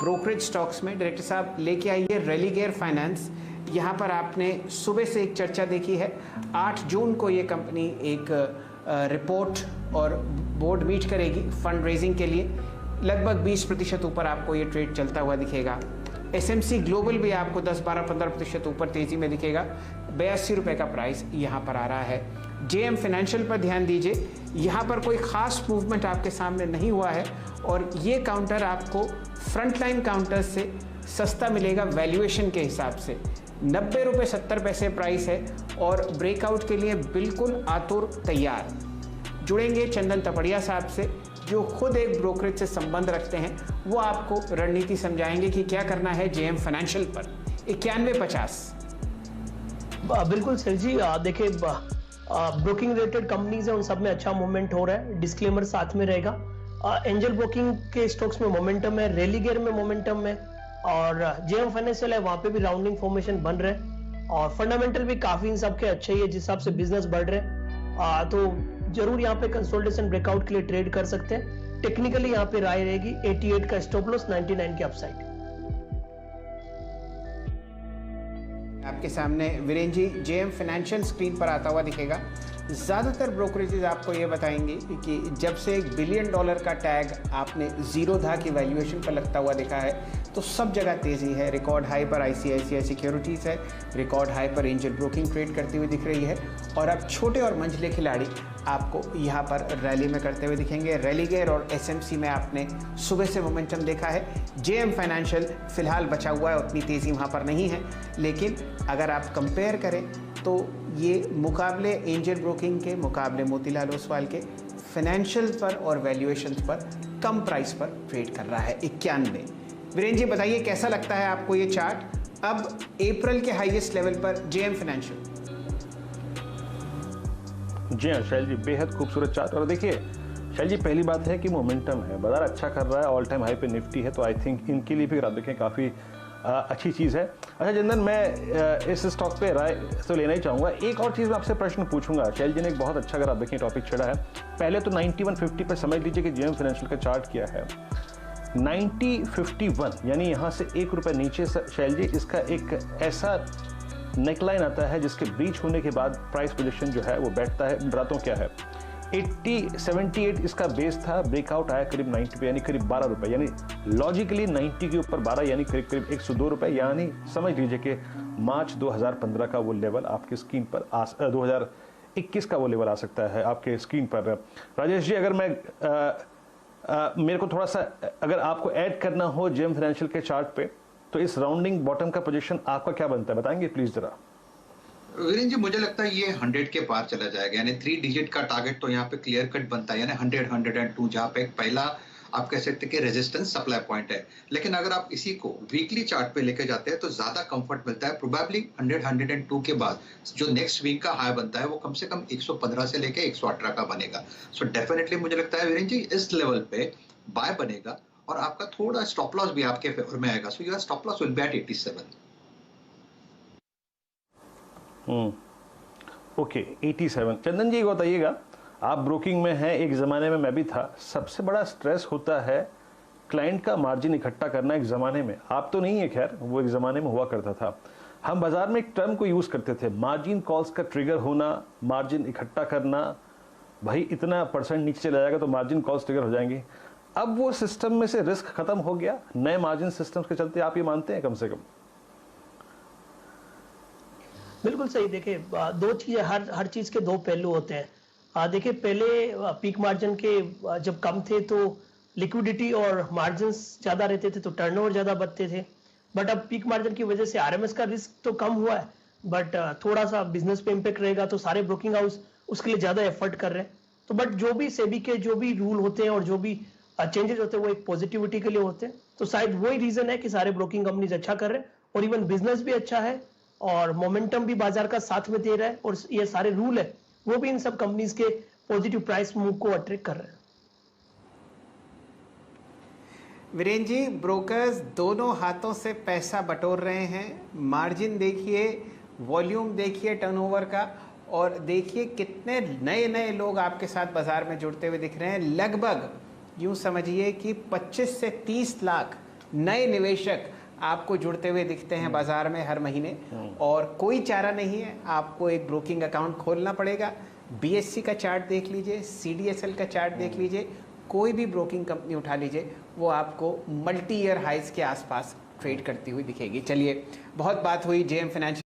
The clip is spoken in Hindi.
ब्रोकरेज स्टॉक्स में डायरेक्टर साहब लेके आइए रेलिगेयर फाइनेंस। यहाँ पर आपने सुबह से एक चर्चा देखी है। 8 जून को ये कंपनी एक रिपोर्ट और बोर्ड मीट करेगी फंड रेजिंग के लिए। लगभग 20% ऊपर आपको ये ट्रेड चलता हुआ दिखेगा। एसएमसी ग्लोबल भी आपको 10, 12, 15% ऊपर तेजी में दिखेगा। 82 रुपये का प्राइस यहाँ पर आ रहा है। जेएम फाइनेंशियल पर ध्यान दीजिए, यहाँ पर कोई खास मूवमेंट आपके सामने नहीं हुआ है और ये काउंटर आपको फ्रंटलाइन काउंटर से सस्ता मिलेगा वैल्यूएशन के हिसाब से। 90 रुपये 70 पैसे प्राइस है और ब्रेकआउट के लिए बिल्कुल आतुर तैयार। जुड़ेंगे चंदन तपड़िया साहब से, जो खुद एक ब्रोकरेज से संबंध रखते हैं। वो आपको रणनीति समझाएंगे कि क्या करना है जेएम फाइनेंशियल पर। 91.50। बिल्कुल सर जी, देखिए ब्रोकिंग रिलेटेड कंपनीज है, उन सब में अच्छा मूवमेंट हो रहा है। डिस्क्लेमर साथ में रहेगा। एंजल ब्रोकिंग के स्टॉक्स में मोमेंटम है, रेलिगेयर में मोमेंटम है और जेएम फाइनेंशियल है, वहां पे भी राउंडिंग फॉर्मेशन बन रहे हैं और फंडामेंटल भी काफी इन सब के अच्छे ही है जिस हिसाब से बिजनेस बढ़ रहे हैं। तो जरूर यहाँ पे कंसोलिडेशन ब्रेकआउट के लिए ट्रेड कर सकते हैं। टेक्निकली यहाँ पे राय रहेगी 88 का स्टॉप लॉस, 99 की अपसाइड। आपके सामने वीरेन जी जेएम फाइनेंशियल स्क्रीन पर आता हुआ दिखेगा। ज़्यादातर ब्रोकरेजेस आपको ये बताएंगे कि जब से $1 बिलियन का टैग आपने जीरो धा की वैल्यूएशन पर लगता हुआ देखा है तो सब जगह तेज़ी है। रिकॉर्ड हाई पर आईसीआईसीआई सिक्योरिटीज़ है, रिकॉर्ड हाई पर एंजल ब्रोकिंग ट्रेड करती हुई दिख रही है और अब छोटे और मंझले खिलाड़ी आपको यहाँ पर रैली में करते हुए दिखेंगे। रेलिगेयर और एसएमसी में आपने सुबह से मोमेंटम देखा है। जेएम फाइनेंशियल फिलहाल बचा हुआ है, उतनी तेज़ी वहाँ पर नहीं है, लेकिन अगर आप कंपेयर करें तो ये मुकाबले एंजल ब्रोकिंग के, मुकाबले मोतीलाल ओसवाल के फाइनेंशियल पर और वैल्यूएशन पर कम प्राइस पर ट्रेड कर रहा है। 91। वीरेन जी बताइए कैसा लगता है आपको ये चार्ट अब अप्रैल के हाईएस्ट लेवल पर जेएम फाइनेंशियल? जी हाँ शैल जी, बेहद खूबसूरत चार्ट। और देखिए शैल जी, पहली बात है कि मोमेंटम है, बाजार अच्छा कर रहा है, ऑल टाइम हाई पे निफ्टी है, तो आई थिंक इनके लिए भी आप देखें काफ़ी अच्छी चीज़ है। अच्छा चंदन, मैं इस स्टॉक पे राय तो लेना ही चाहूँगा। एक और चीज़ मैं आपसे प्रश्न पूछूंगा। शैल जी ने एक बहुत अच्छा, अगर आप देखें, टॉपिक छेड़ा है। पहले तो 9150 पे समझ लीजिए कि जेएम फाइनेंशियल का चार्ट किया है। 9051 यानी यहाँ से ₹1 नीचे शैल जी इसका एक ऐसा नेकलाइन आता है जिसके ब्रीच होने के बाद प्राइस पोजीशन जो है वो बैठता है। रातों क्या है 78 इसका बेस था, ब्रेकआउट आया करीब 90 पे, यानी करीब ₹12, यानी लॉजिकली 90 के ऊपर 12 यानी करीब करीब ₹102, यानी समझ लीजिए कि मार्च 2015 का वो लेवल आपकी स्क्रीन पर 2021 का वो लेवल आ सकता है आपके स्क्रीन पर। राजेश जी, अगर मैं मेरे को थोड़ा सा अगर आपको ऐड करना हो जेएम फाइनेंशियल के चार्ट पे, तो इस राउंडिंग बॉटम का पोजीशन आपका क्या बनता है, बताएंगे प्लीज जरा। वीरेन जी, मुझे लगता है ये 100 के पार चला जाएगा, यानी 3 डिजिट का टारगेट तो यहाँ पे क्लियर कट बनता है, यानी 100, 102, जहाँ पे एक पहला आप कह सकते हैं कि रेजिस्टेंस सप्लाई पॉइंट है। लेकिन अगर आप इसी को वीकली चार्ट पे लेके जाते हैं तो ज्यादा कंफर्ट मिलता है। प्रोबेबली 100, 102 के बाद जो नेक्स्ट वीक का हाई बनता है वो कम से कम 115 से लेके 118 का बनेगा। सो डेफिनेटली मुझे लगता है वीरेन जी इस लेवल पे बाय बनेगा और आपका थोड़ा स्टॉप लॉस भी आपके फेवर में आएगा। So your stop loss will be at 87। Okay 87। Chandan ji बताइएगा, आप ब्रोकिंग में हैं, एक ज़माने में मैं भी था। सबसे बड़ा स्ट्रेस होता है क्लाइंट का मार्जिन इकट्ठा करना। एक ज़माने में, आप तो नहीं है खैर, वो एक ज़माने में हुआ करता था। हम बाजार में एक टर्म को यूज़ करते थे, मार्जिन कॉल्स का ट्रिगर होना, मार्जिन इकट्ठा करना। भाई इतना परसेंट नीचे चला जाएगा तो मार्जिन कॉल्स ट्रिगर हो जाएंगे। अब वो सिस्टम में से रिस्क खत्म हो गया नए मार्जिन सिस्टम्स के चलते, आप ये मानते हैं कम से कम? बिल्कुल सही। देखिए दो चीजें, हर चीज के दो पहलू होते हैं। देखिए पहले पीक मार्जिन के जब कम थे तो लिक्विडिटी और मार्जिन्स ज्यादा रहते थे तो टर्नओवर ज्यादा बढ़ते थे। बट अब पीक मार्जिन की वजह से आरएमएस का रिस्क तो कम हुआ है, बट थोड़ा सा बिजनेस पे इम्पेक्ट रहेगा तो सारे ब्रोकिंग हाउस उसके लिए ज्यादा एफर्ट कर रहे हैं। तो बट जो भी सेबी के जो भी रूल होते हैं और जो भी चेंजेस होते हैं वो एक पॉजिटिविटी के लिए होते हैं। तो शायद वही रीजन है कि सारे ब्रोकिंग कंपनीज अच्छा कर रहे हैं और इवन बिजनेस भी अच्छा है और मोमेंटम भी बाजार का साथ में दे रहा है और ये सारे रूल है वो भी इन सब कंपनीज के पॉजिटिव प्राइस मूव को अट्रैक्ट कर रहे हैं। वीरेन जी, ब्रोकर्स दोनों हाथों से पैसा बटोर रहे हैं। मार्जिन देखिए, वॉल्यूम देखिए टर्नओवर का, और देखिए कितने नए नए लोग आपके साथ बाजार में जुड़ते हुए दिख रहे हैं। लगभग यूं समझिए कि 25 से 30 लाख नए निवेशक आपको जुड़ते हुए दिखते हैं बाजार में हर महीने। और कोई चारा नहीं है, आपको एक ब्रोकिंग अकाउंट खोलना पड़ेगा। बीएससी का चार्ट देख लीजिए, सीडीएसएल का चार्ट देख लीजिए, कोई भी ब्रोकिंग कंपनी उठा लीजिए, वो आपको मल्टी ईयर हाइज के आसपास ट्रेड करती हुई दिखेगी। चलिए, बहुत बात हुई जेएम फाइनेंशियल